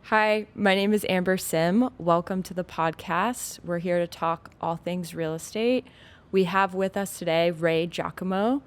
Hi, my name is Amber Sim. Welcome to the podcast. We're here to talk all things real estate. We have with us today Jacomo.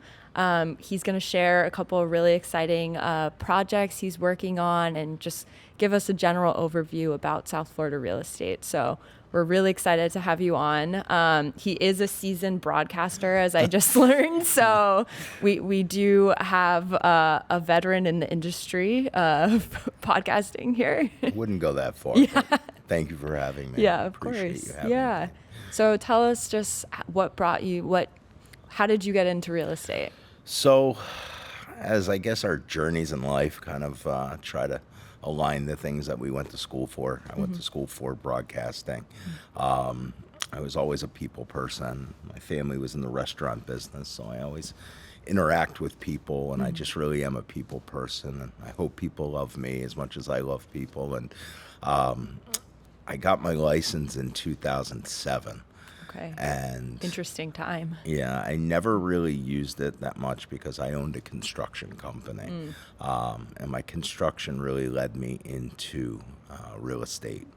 He's going to share a couple of really exciting projects he's working on and just give us a general overview about South Florida real estate. So we're really excited to have you on. He is a seasoned broadcaster, as I just learned. So we do have a veteran in the industry of podcasting here. Wouldn't go that far. Yeah. Thank you for having me. Yeah, I of appreciate course. you having Yeah. me. So tell us just what brought you, how did you get into real estate? So, as I guess our journeys in life kind of try to align the things that we went to school for. I went to school for broadcasting. I was always a people person. My family was in the restaurant business, so I always interact with people, and I just really am a people person. And I hope people love me as much as I love people. And I got my license in 2007. Okay. And Interesting time. yeah, I never really used it that much because I owned a construction company. And my construction really led me into real estate.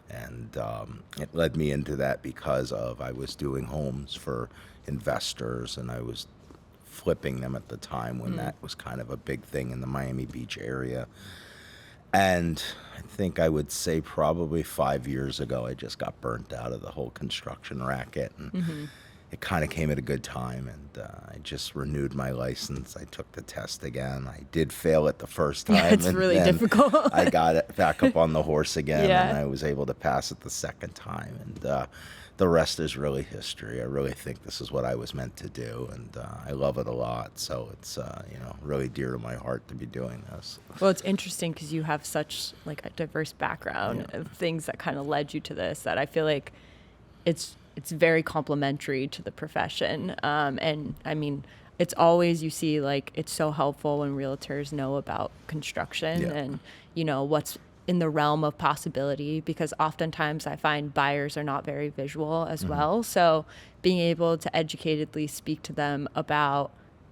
And it led me into that because I was doing homes for investors, and I was flipping them at the time when that was kind of a big thing in the Miami Beach area. And I think I would say probably 5 years ago, I just got burnt out of the whole construction racket. And it kind of came at a good time. And I just renewed my license. I took the test again. I did fail it the first time. Yeah, it's really difficult. I got it back up on the horse again, Yeah. and I was able to pass it the second time. And the rest is really history. I really think this is what I was meant to do, and I love it a lot. So it's really dear to my heart to be doing this. Well, it's interesting because you have such like a diverse background Yeah. of things that kind of led you to this, that I feel like it's very complementary to the profession. And I mean, it's always, you see, like, it's so helpful when realtors know about construction Yeah. and, what's in the realm of possibility, because oftentimes I find buyers are not very visual as well. So being able to educatedly speak to them about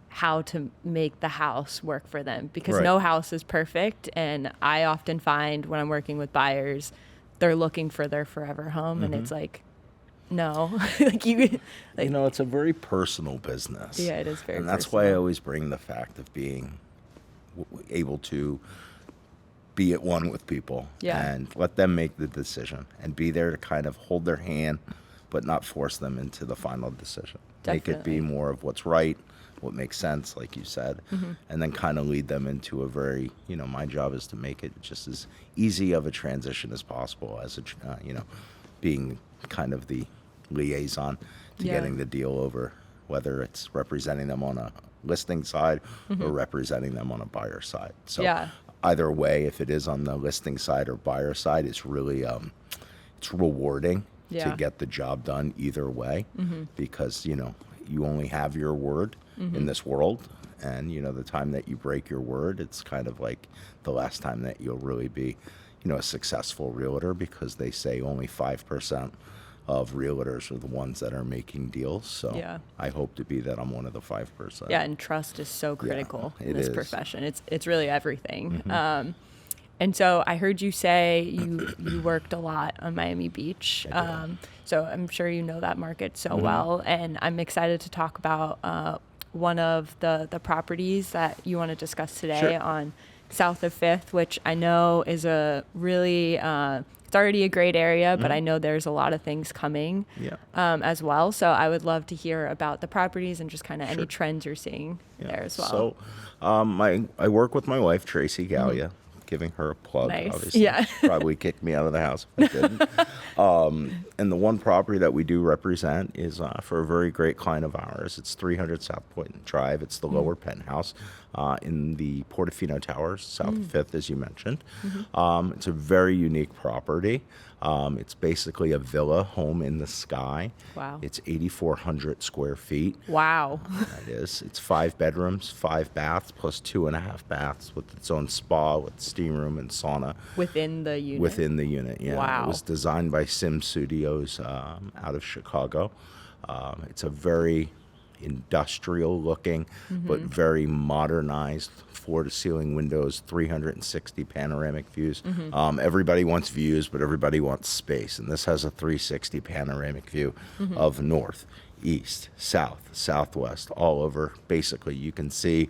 how to make the house work for them, because Right. no house is perfect. And I often find when I'm working with buyers, they're looking for their forever home. And it's like, no, It's a very personal business. Yeah, it is very And that's why I personal. always bring the fact of being able to be at one with people, Yeah. and let them make the decision, and be there to kind of hold their hand, but not force them into the final decision. Make it Definitely. be more of what's right, what makes sense, like you said, and then kind of lead them into a very, my job is to make it just as easy of a transition as possible, as being kind of the liaison to Yeah. getting the deal over, whether it's representing them on a listing side or representing them on a buyer side. So Yeah. either way, if it is on the listing side or buyer side, it's really it's rewarding Yeah. to get the job done either way, because you only have your word in this world, and the time that you break your word, it's kind of like the last time that you'll really be a successful realtor, because they say only 5% of realtors are the ones that are making deals. So Yeah. I hope to be that I'm one of the 5%. Yeah, and trust is so critical in it this is. profession. It's really everything. And so I heard you say you worked a lot on Miami Beach. So I'm sure you know that market so well. And I'm excited to talk about one of the properties that you want to discuss today Sure. on South of Fifth, which I know is a really it's already a great area, but I know there's a lot of things coming Yeah. as well. So I would love to hear about the properties and just kind of any Sure. trends you're seeing there as well. So, I work with my wife, Tracy Gallia, giving her a plug. Nice. Obviously, Yeah. She'd probably kicked me out of the house if I didn't. And the one property that we do represent is for a very great client of ours. It's 300 South Point Drive. It's the lower penthouse in the Portofino Towers, South of Fifth, as you mentioned. It's a very unique property. It's basically a villa home in the sky. Wow. It's 8,400 square feet. Wow. It is. It's 5 bedrooms, 5 baths, plus 2.5 baths with its own spa, with steam room and sauna Within the unit. within the unit. Yeah. Wow. It was designed by Sim Studios out of Chicago. It's a very industrial looking, but very modernized floor to ceiling windows, 360 panoramic views. Everybody wants views, but everybody wants space. And this has a 360 panoramic view of north, east, south, southwest, all over. Basically, you can see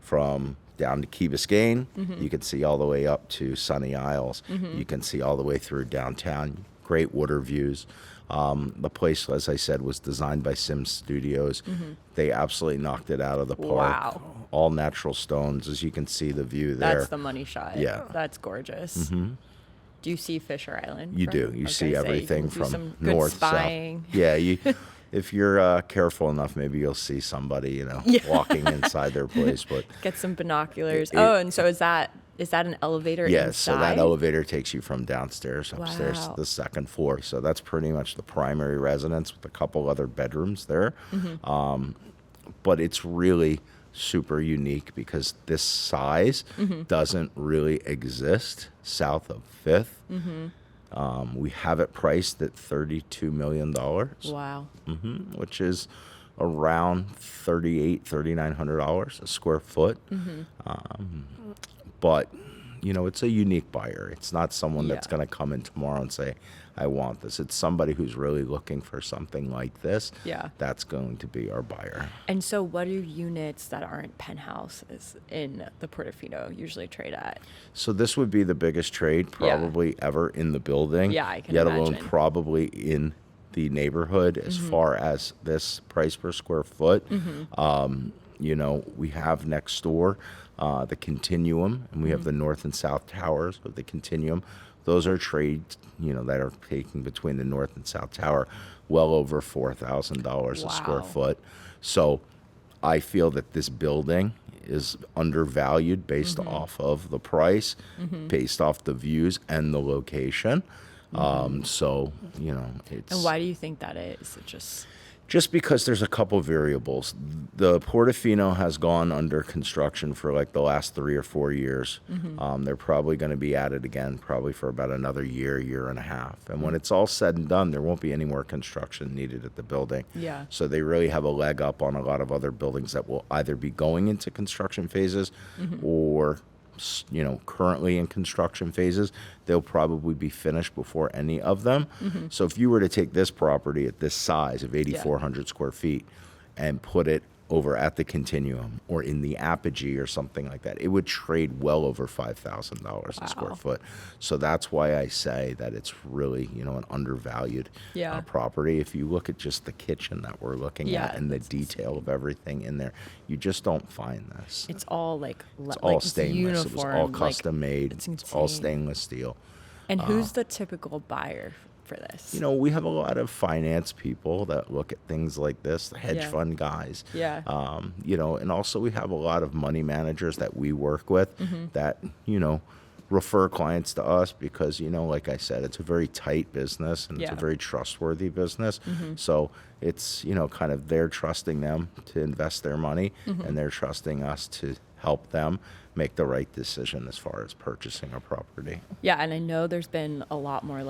from down to Key Biscayne. You can see all the way up to Sunny Isles. You can see all the way through downtown. Great water views. The place, as I said, was designed by Sim Studios. They absolutely knocked it out of the park. Wow. All natural stones, as you can see the view there. That's the money shot. Yeah. That's gorgeous. Do you see Fisher Island? You do. You see so everything you can do from some good north, spying. south. Yeah, if you're careful enough, maybe you'll see somebody, walking inside their place. But Get some binoculars. And so is that an elevator yeah, inside? so that elevator takes you from downstairs upstairs Wow. to the second floor. So that's pretty much the primary residence with a couple other bedrooms there. But it's really super unique because this size doesn't really exist south of 5th. We have it priced at $32 million, Wow. which is around $3,900 a square foot. But, it's a unique buyer. It's not someone that's Yeah. going to come in tomorrow and say, I want this. It's somebody who's really looking for something like this. Yeah. That's going to be our buyer. And so what do units that aren't penthouses in the Portofino usually trade at? So this would be the biggest trade probably ever in the building. Yeah, I can yet alone imagine. probably in the neighborhood as far as this price per square foot. We have next door the Continuum, and we have the north and south towers of the Continuum. Those are trades, that are taking between the north and south tower well over $4,000 a square Wow. foot. So I feel that this building is undervalued based off of the price, based off the views and the location. So, it's... And why do you think that is? It Just because there's a couple variables. The Portofino has gone under construction for like the last 3 or 4 years. They're probably going to be at it again, probably for about another year and a half. And when it's all said and done, there won't be any more construction needed at the building. Yeah. So they really have a leg up on a lot of other buildings that will either be going into construction phases or currently in construction phases. They'll probably be finished before any of them. So if you were to take this property at this size of 8,400 square feet and put it over at the Continuum or in the Apogee or something like that, it would trade well over $5,000 a square Wow. foot. So that's why I say that it's really, an undervalued property. If you look at just the kitchen that we're looking at and the detail of everything in there, you just don't find this. It's all It's all stainless. It was all uniform, custom made. it's It's all insane. stainless steel. And who's the typical buyer for this? We have a lot of finance people that look at things like this, the hedge Yeah. fund guys. Yeah. And also we have a lot of money managers that we work with that, refer clients to us because, like I said, it's a very tight business and it's a Yeah. very trustworthy business. So it's, kind of they're trusting them to invest their money and they're trusting us to help them make the right decision as far as purchasing a property. Yeah, and I know there's been a lot more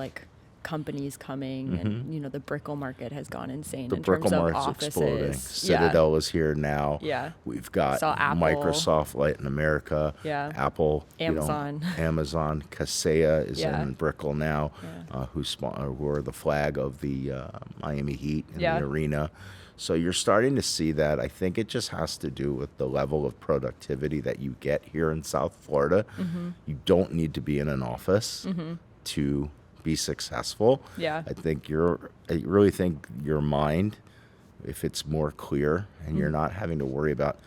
companies coming, and the Brickell market has gone insane The in terms Brickell of market's offices. exploding. Citadel is here now. Yeah. We've got Saw Apple. Microsoft Latin America. Yeah. Apple. Amazon. Amazon. Kaseya is Yeah. in Brickell now, Yeah. who are the flag of the Miami Heat in Yeah. the arena. So you're starting to see that. I think it just has to do with the level of productivity that you get here in South Florida. You don't need to be in an office to be successful. Yeah. I really think your mind, if it's more clear and you're not having to worry about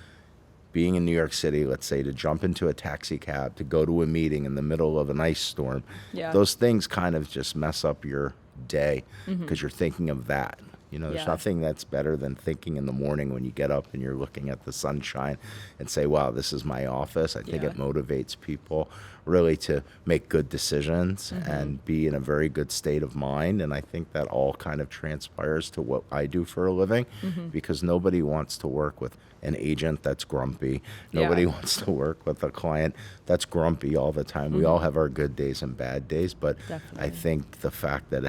being in New York City, let's say, to jump into a taxi cab, to go to a meeting in the middle of an ice storm, Yeah. those things kind of just mess up your day because you're thinking of that. There's Yeah. nothing that's better than thinking in the morning when you get up and you're looking at the sunshine and say, wow, this is my office. I think Yeah. it motivates people really to make good decisions and be in a very good state of mind. And I think that all kind of transpires to what I do for a living because nobody wants to work with an agent that's grumpy. Nobody Yeah. wants to work with a client that's grumpy all the time. We all have our good days and bad days, but I Definitely. think the fact that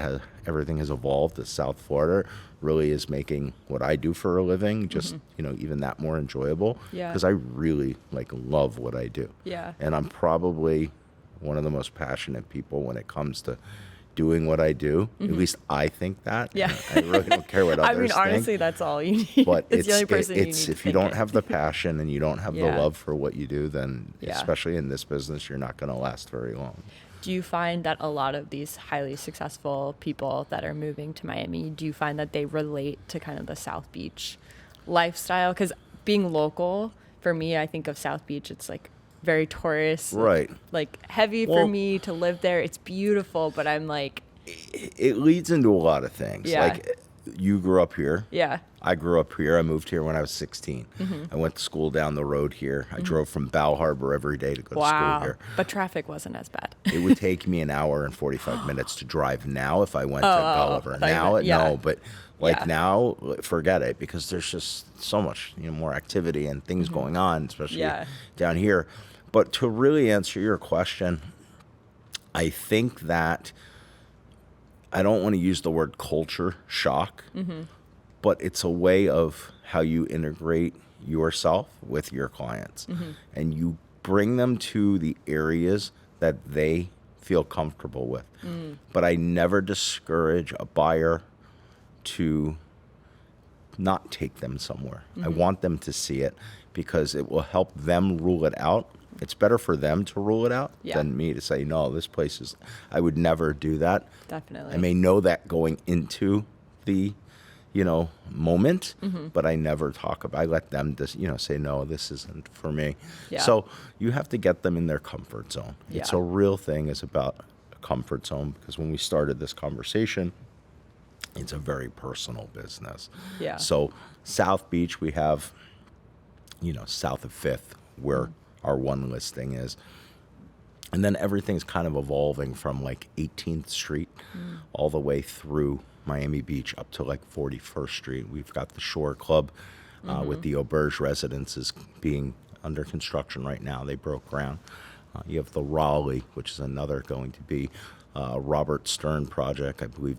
everything has evolved, that South Florida really is making what I do for a living just, even that more enjoyable. Yeah. Because I really love what I do. Yeah. And I'm probably one of the most passionate people when it comes to doing what I do. At least I think that. Yeah. I really don't care what others think. Honestly, that's all you need. But it's the only person you need to if you don't have the passion and you don't have the Yeah. love for what you do, then Yeah. especially in this business, you're not going to last very long. Do you find that a lot of these highly successful people that are moving to Miami, do you find that they relate to kind of the South Beach lifestyle? Because being local, for me, I think of South Beach, it's like very tourist, Right. like heavy for Well, me to live there. It's beautiful, but I'm like, it leads into a lot of things. Yeah. Like, you grew up here. yeah, I grew up here. I moved here when I was 16. I went to school down the road here. I drove from Bal Harbor every day to go to school wow. here. But traffic wasn't as bad. It would take me an hour and 45 minutes to drive now if I went to Gulliver. I thought you Now, meant- yeah. no, but Yeah. now, forget it, because there's just so much more activity and things going on, especially Yeah. down here. But to really answer your question, I think that I don't want to use the word culture shock, but it's a way of how you integrate yourself with your clients. And you bring them to the areas that they feel comfortable with. But I never discourage a buyer to not take them somewhere. I want them to see it because it will help them rule it out. It's better for them to rule it out Yeah. than me to say, no, this place is, I would never do that. Definitely. I may know that going into the, moment, but I never talk about, I let them just, say, no, this isn't for me. Yeah. So you have to get them in their comfort zone. It's Yeah. a real thing. It's about a comfort zone, because when we started this conversation, it's a very personal business. Yeah. So South Beach, we have, south of 5th, where our one listing is. And then everything's kind of evolving from 18th Street all the way through Miami Beach up to 41st Street. We've got the Shore Club with the Auberge residences being under construction right now. They broke ground. You have the Raleigh, which is another going to be Robert Stern project. I believe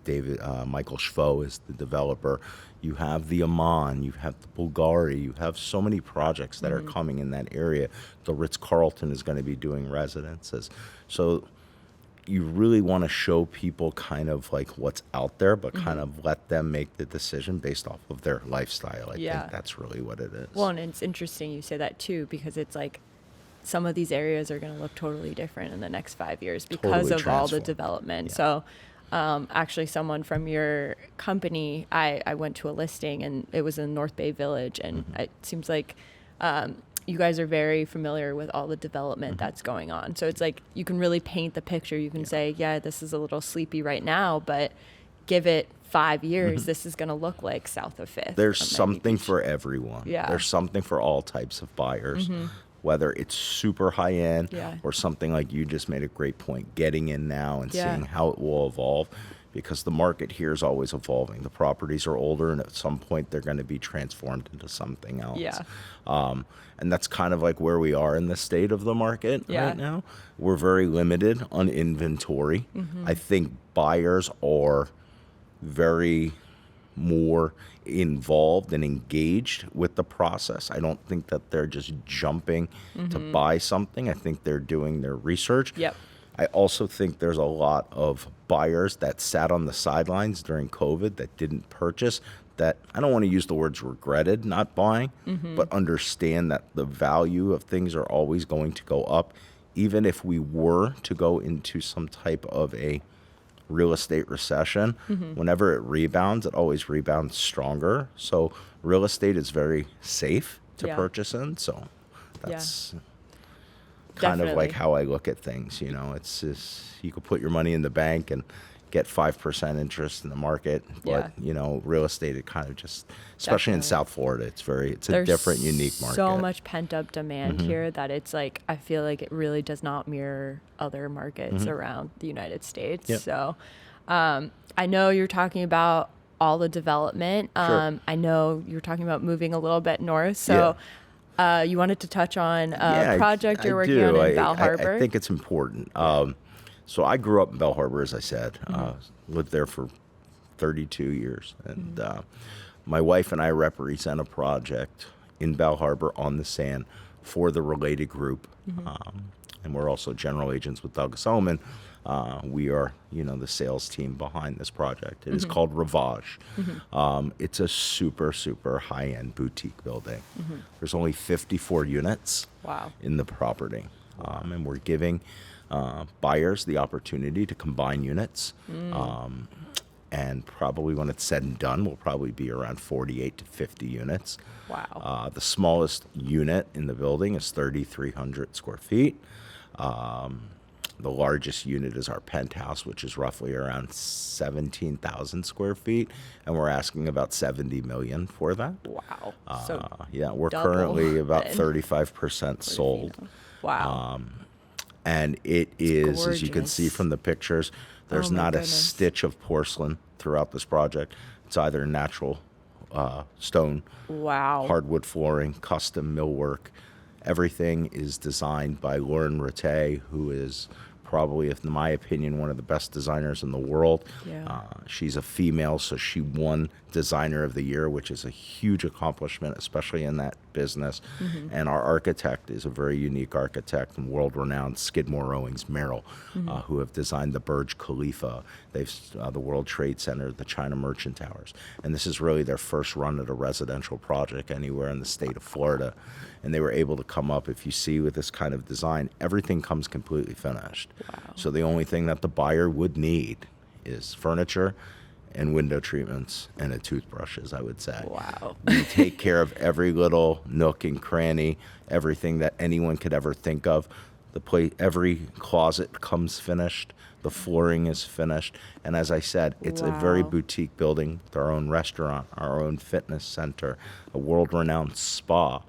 Michael Schvo is the developer. You have the Amman, you have the Bulgari, you have so many projects that are coming in that area. The Ritz-Carlton is going to be doing residences. So you really want to show people kind of what's out there, but kind of let them make the decision based off of their lifestyle. I think that's really what it is. Well, and it's interesting you say that too, because it's some of these areas are going to look totally different in the next 5 years because Totally of all the transformed. development. Yeah. So actually someone from your company, I went to a listing and it was in North Bay Village, and it seems like you guys are very familiar with all the development that's going on. So it's you can really paint the picture. You can say, yeah, this is a little sleepy right now, but give it 5 years, this is going to look like south of 5th. There's on Miami something Beach. for everyone. Yeah. There's something for all types of buyers, whether it's super high end Yeah. or something like you just made a great point, getting in now and Yeah. seeing how it will evolve, because the market here is always evolving. The properties are older, and at some point they're going to be transformed into something else. Yeah. And that's kind of where we are in the state of the market Yeah. right now. We're very limited on inventory. I think buyers are very more involved and engaged with the process. I don't think that they're just jumping to buy something. I think they're doing their research. Yep. I also think there's a lot of buyers that sat on the sidelines during COVID that didn't purchase, that I don't want to use the words regretted not buying, but understand that the value of things are always going to go up. Even if we were to go into some type of a real estate recession, whenever it rebounds, it always rebounds stronger. So real estate is very safe to Yeah. purchase in. So that's kind Definitely. of how I look at things. It's just, you could put your money in the bank and get 5% interest in the market, but real estate, it kind of just, especially in Definitely. South Florida, it's a There's different, unique market. so much pent up demand here that it's I feel like it really does not mirror other markets around the United States. Yep. So I know you're talking about all the development. Sure. I know you're talking about moving a little bit north. So you wanted to touch on a project you're working on in Bal Harbor. I think it's important. So I grew up in Bal Harbor, as I said. Lived there for 32 years. And my wife and I represent a project in Bal Harbor on the sand for the Related Group. And we're also general agents with Douglas Elliman. We are, the sales team behind this project. It is called Rivage. It's a super, super high-end boutique building. There's only 54 units in the property. And we're giving buyers the opportunity to combine units. And probably when it's said and done, will probably be around 48 to 50 units. Wow. The smallest unit in the building is 3,300 square feet. The largest unit is our penthouse, which is roughly around 17,000 square feet, and we're asking about 70 million for that. Wow. We're currently about 35% sold. Wow. And it is, gorgeous. as you can see from the pictures, there's Oh my not a goodness. stitch of porcelain throughout this project. It's either natural stone, Wow. hardwood flooring, custom millwork. Everything is designed by Lauren Rattay, who is probably, in my opinion, one of the best designers in the world. Yeah. She's a female, so she won Designer of the Year, which is a huge accomplishment, especially in that business. And our architect is a very unique architect and world-renowned Skidmore, Owings, Merrill, who have designed the Burj Khalifa, they've the World Trade Center, the China Merchant Towers. And this is really their first run at a residential project anywhere in the state of Florida. And they were able to come up, if you see with this kind of design, everything comes completely finished. Wow. So the only thing that the buyer would need is furniture and window treatments and a toothbrushes, I would say. Wow. We take care of every little nook and cranny, everything that anyone could ever think of. Every closet comes finished. The flooring is finished. And as I said, it's a very Wow. boutique building with our own restaurant, our own fitness center, a world-renowned spa.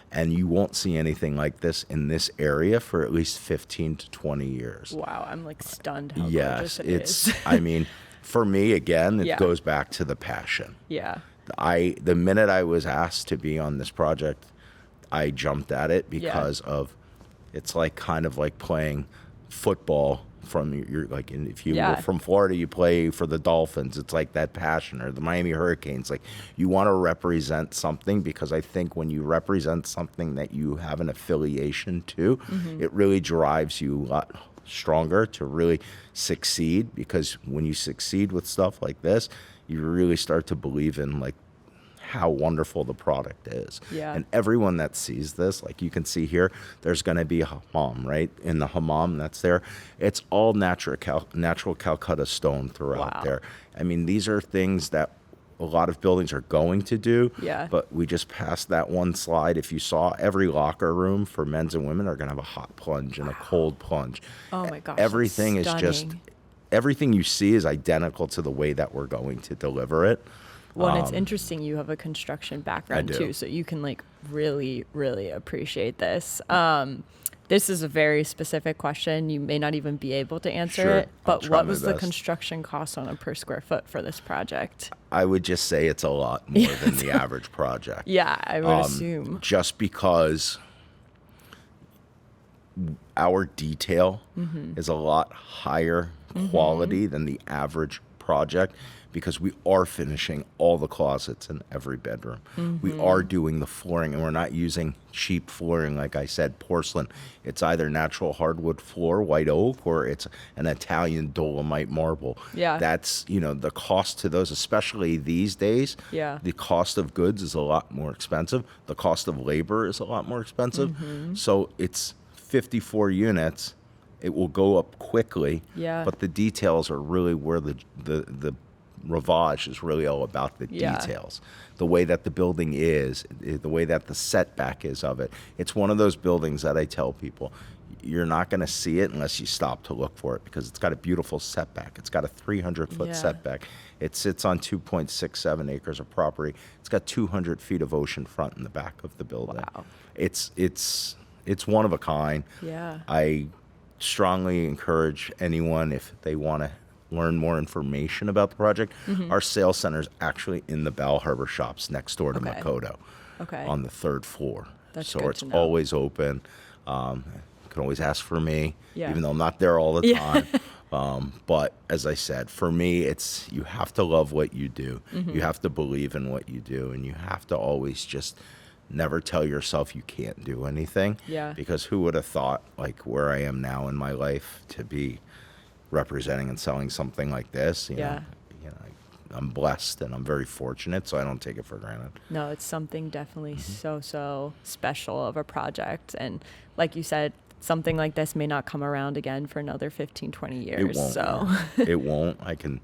And you won't see anything like this in this area for at least 15 to 20 years. Wow. I'm like stunned how Yes, gorgeous it it's, is. I mean, for me, again, it Yeah. goes back to the passion. Yeah. The minute I was asked to be on this project, I jumped at it because of, it's like kind of like playing football from your like, if you Yeah. were from Florida, you play for the Dolphins. It's like that passion, or the Miami Hurricanes. Like, you want to represent something, because I think when you represent something that you have an affiliation to, it really drives you a lot stronger to really succeed. Because when you succeed with stuff like this, you really start to believe in like how wonderful the product is. Yeah. And everyone that sees this, like you can see here, there's going to be a hammam, right? In the hammam that's there, it's all natural Calcutta stone throughout Wow. there. I mean, these are things that a lot of buildings are going to do. Yeah. But we just passed that one slide. If you saw, every locker room for men's and women are going to have a hot plunge and a cold plunge. Oh my gosh. Everything that's is just, stunning. everything you see is identical to the way that we're going to deliver it. Well, and it's interesting you have a construction background do. too, so you can like really, really appreciate this. This is a very specific question. You may not even be able to answer Sure. it, I'll but try what my was the best. construction cost on a per square foot for this project? I would just say it's a lot more than the average project. Yeah, I would assume. Just because our detail is a lot higher quality than the average project, because we are finishing all the closets in every bedroom. We are doing the flooring, and we're not using cheap flooring, like I said, porcelain. It's either natural hardwood floor, white oak, or it's an Italian dolomite marble. Yeah. That's, the cost to those, especially these days. Yeah. The cost of goods is a lot more expensive. The cost of labor is a lot more expensive. So it's 54 units. It will go up quickly. Yeah. But the details are really where the Rivage is really all about, the Yeah. details. The way that the building is, the way that the setback is of it. It's one of those buildings that I tell people, you're not going to see it unless you stop to look for it, because it's got a beautiful setback. It's got a 300-foot Yeah. setback. It sits on 2.67 acres of property. It's got 200 feet of ocean front in the back of the building. Wow. It's one of a kind. Yeah. I strongly encourage anyone, if they want to learn more information about the project, our sales center is actually in the Bal Harbor shops next door to Okay. Makoto Okay. on the third floor. That's so good it's to know. always open. You can always ask for me, Yeah. even though I'm not there all the Yeah. time. But as I said, for me, it's you have to love what you do. You have to believe in what you do, and you have to always just never tell yourself you can't do anything. Yeah. Because who would have thought, like where I am now in my life, to be representing and selling something like this? You know, I'm blessed and I'm very fortunate, so I don't take it for granted. No, it's something definitely so special of a project. And like you said, something like this may not come around again for another 15, 20 years. It won't. So It won't. and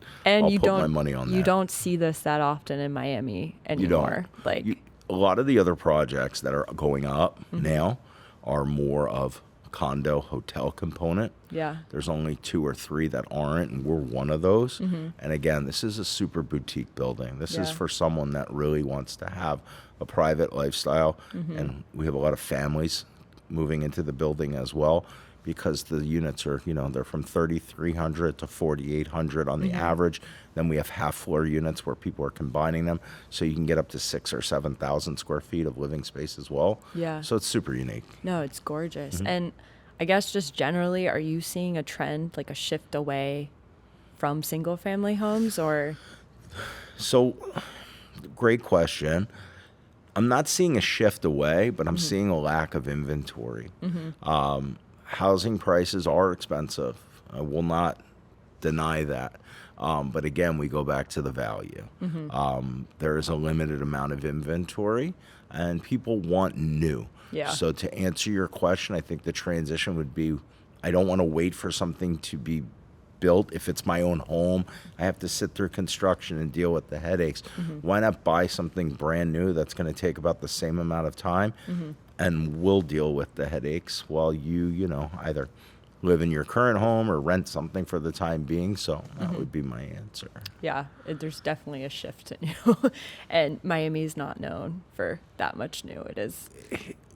I'll you put don't my money on that. you don't see this that often in Miami You don't. anymore. Like A lot of the other projects that are going up now are more of condo hotel component. yeah. There's only 2 or 3 that aren't, and we're one of those. And again, this is a super boutique building. This is Yeah. for someone that really wants to have a private lifestyle. And we have a lot of families moving into the building as well, because the units are, they're from 3,300 to 4,800 on the average. Then we have half floor units where people are combining them, so you can get up to 6,000 or 7,000 square feet of living space as well. Yeah. So it's super unique. No, it's gorgeous. And I guess just generally, are you seeing a trend, like a shift away from single family homes, or? So, great question. I'm not seeing a shift away, but I'm seeing a lack of inventory. Housing prices are expensive. I will not deny that. But again, we go back to the value. There is a limited amount of inventory, and people want new. Yeah. So to answer your question, I think the transition would be, I don't want to wait for something to be built. If it's my own home, I have to sit through construction and deal with the headaches. Why not buy something brand new that's going to take about the same amount of time, and we'll deal with the headaches while you either live in your current home or rent something for the time being. So that would be my answer. Yeah, there's definitely a shift to new. And Miami's not known for that much new. It is.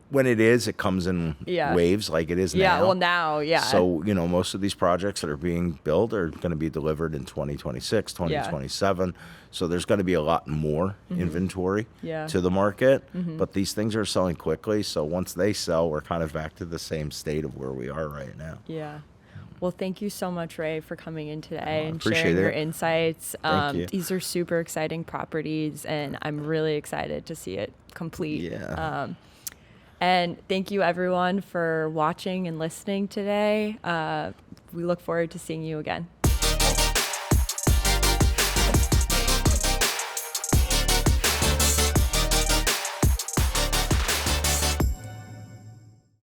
When it is, it comes in Yeah. waves like it is now. Yeah, well, now, yeah. So, most of these projects that are being built are going to be delivered in 2026, 2027. So there's going to be a lot more inventory Yeah. to the market. But these things are selling quickly. So once they sell, we're kind of back to the same state of where we are right now. Yeah. Well, thank you so much, Ray, for coming in today and appreciate sharing your it. insights. Thank you. These are super exciting properties, and I'm really excited to see it complete. Yeah. And thank you, everyone, for watching and listening today. We look forward to seeing you again.